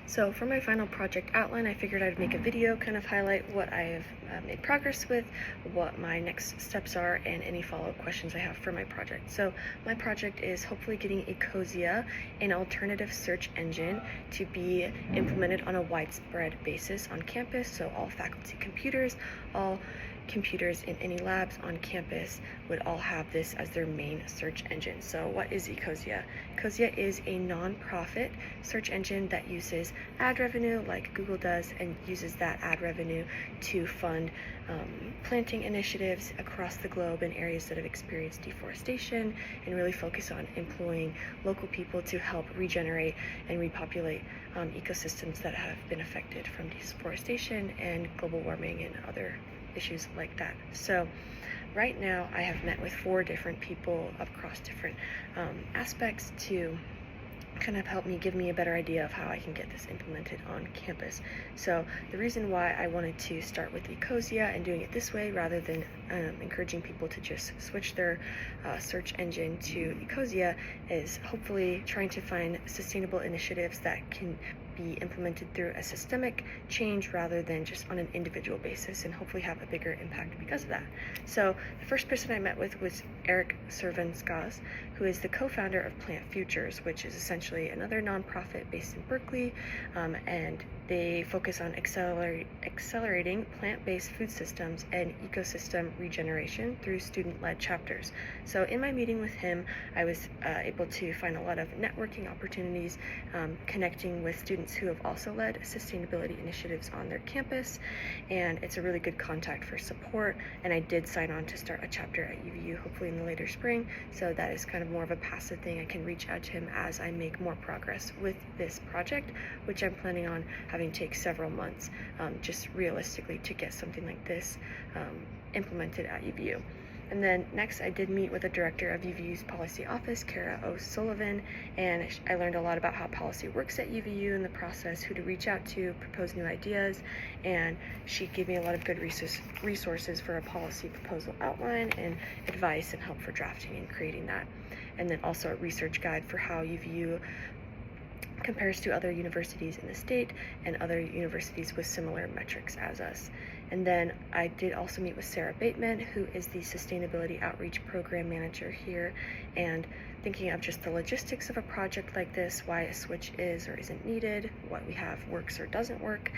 So for my final project outline, I figured I'd make a video, kind of highlight what I have made progress with, what my next steps are, and any follow-up questions I have for my project. So my project is hopefully getting Ecosia, an alternative search engine, to be implemented on a widespread basis on campus. So all faculty computers, all computers in any labs on campus would all have this as their main search engine. So what is Ecosia? Ecosia is a non-profit search engine that uses ad revenue like Google does, and uses that ad revenue to fund planting initiatives across the globe in areas that have experienced deforestation, and really focus on employing local people to help regenerate and repopulate ecosystems that have been affected from deforestation and global warming and other issues like that. So right now I have met with 4 different people across different aspects to kind of help me, give me a better idea of how I can get this implemented on campus. So the reason why I wanted to start with Ecosia and doing it this way rather than encouraging people to just switch their search engine to Ecosia is hopefully trying to find sustainable initiatives that can be implemented through a systemic change rather than just on an individual basis, and hopefully have a bigger impact because of that. So the first person I met with was Eric Servanskas, who is the co-founder of Plant Futures, which is essentially another nonprofit based in Berkeley, and they focus on accelerating plant-based food systems and ecosystem regeneration through student-led chapters. So in my meeting with him, I was able to find a lot of networking opportunities, connecting with students who have also led sustainability initiatives on their campus, and it's a really good contact for support. And I did sign on to start a chapter at UVU hopefully in the later spring, so that is kind of more of a passive thing. I can reach out to him as I make more progress with this project, which I'm planning on having take several months, just realistically, to get something like this implemented at UVU. And then next, I did meet with the director of UVU's policy office, Kara O'Sullivan, and I learned a lot about how policy works at UVU and the process, who to reach out to, propose new ideas, and she gave me a lot of good resources for a policy proposal outline and advice and help for drafting and creating that. And then also a research guide for how UVU compares to other universities in the state and other universities with similar metrics as us. And then I did also meet with Sarah Bateman, who is the Sustainability Outreach Program Manager here, and thinking of just the logistics of a project like this, why a switch is or isn't needed, what we have works or doesn't work,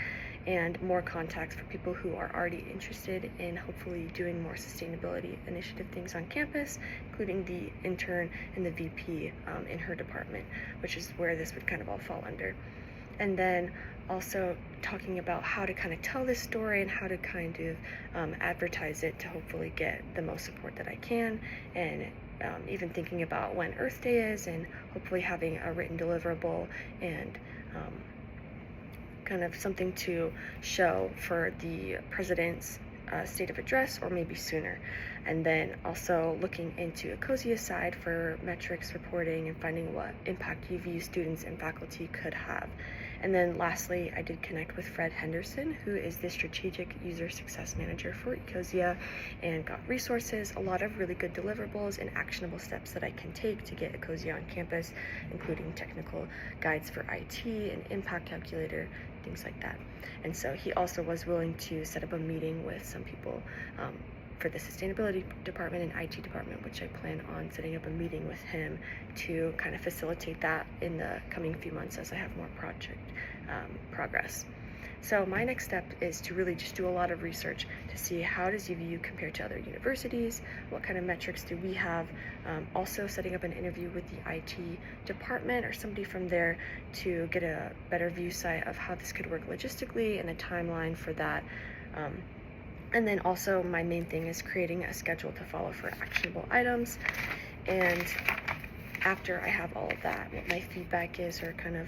and more contacts for people who are already interested in hopefully doing more sustainability initiative things on campus, including the intern and the VP in her department, which is where this would kind of all fall under. And then also talking about how to kind of tell this story and how to kind of advertise it to hopefully get the most support that I can, and even thinking about when Earth Day is, and hopefully having a written deliverable and kind of something to show for the president's state of address, or maybe sooner. And then also looking into Ecosia's side for metrics reporting and finding what impact UVU students and faculty could have. And then lastly, I did connect with Fred Henderson, who is the Strategic User Success Manager for Ecosia, and got resources, a lot of really good deliverables and actionable steps that I can take to get Ecosia on campus, including technical guides for IT, an impact calculator, things like that. And so he also was willing to set up a meeting with some people for the sustainability department and IT department, which I plan on setting up a meeting with him to kind of facilitate that in the coming few months as I have more project progress. So my next step is to really just do a lot of research to see how does UVU compare to other universities, what kind of metrics do we have, also setting up an interview with the IT department or somebody from there to get a better view sight of how this could work logistically and a timeline for that. And then also my main thing is creating a schedule to follow for actionable items. And after I have all of that, what my feedback is, or kind of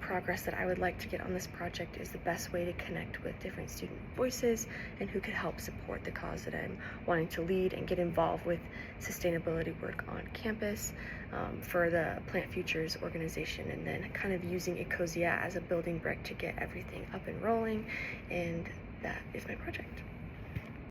progress that I would like to get on this project, is the best way to connect with different student voices and who could help support the cause that I'm wanting to lead and get involved with sustainability work on campus for the Plant Futures organization, and then kind of using Ecosia as a building brick to get everything up and rolling. And that is my project.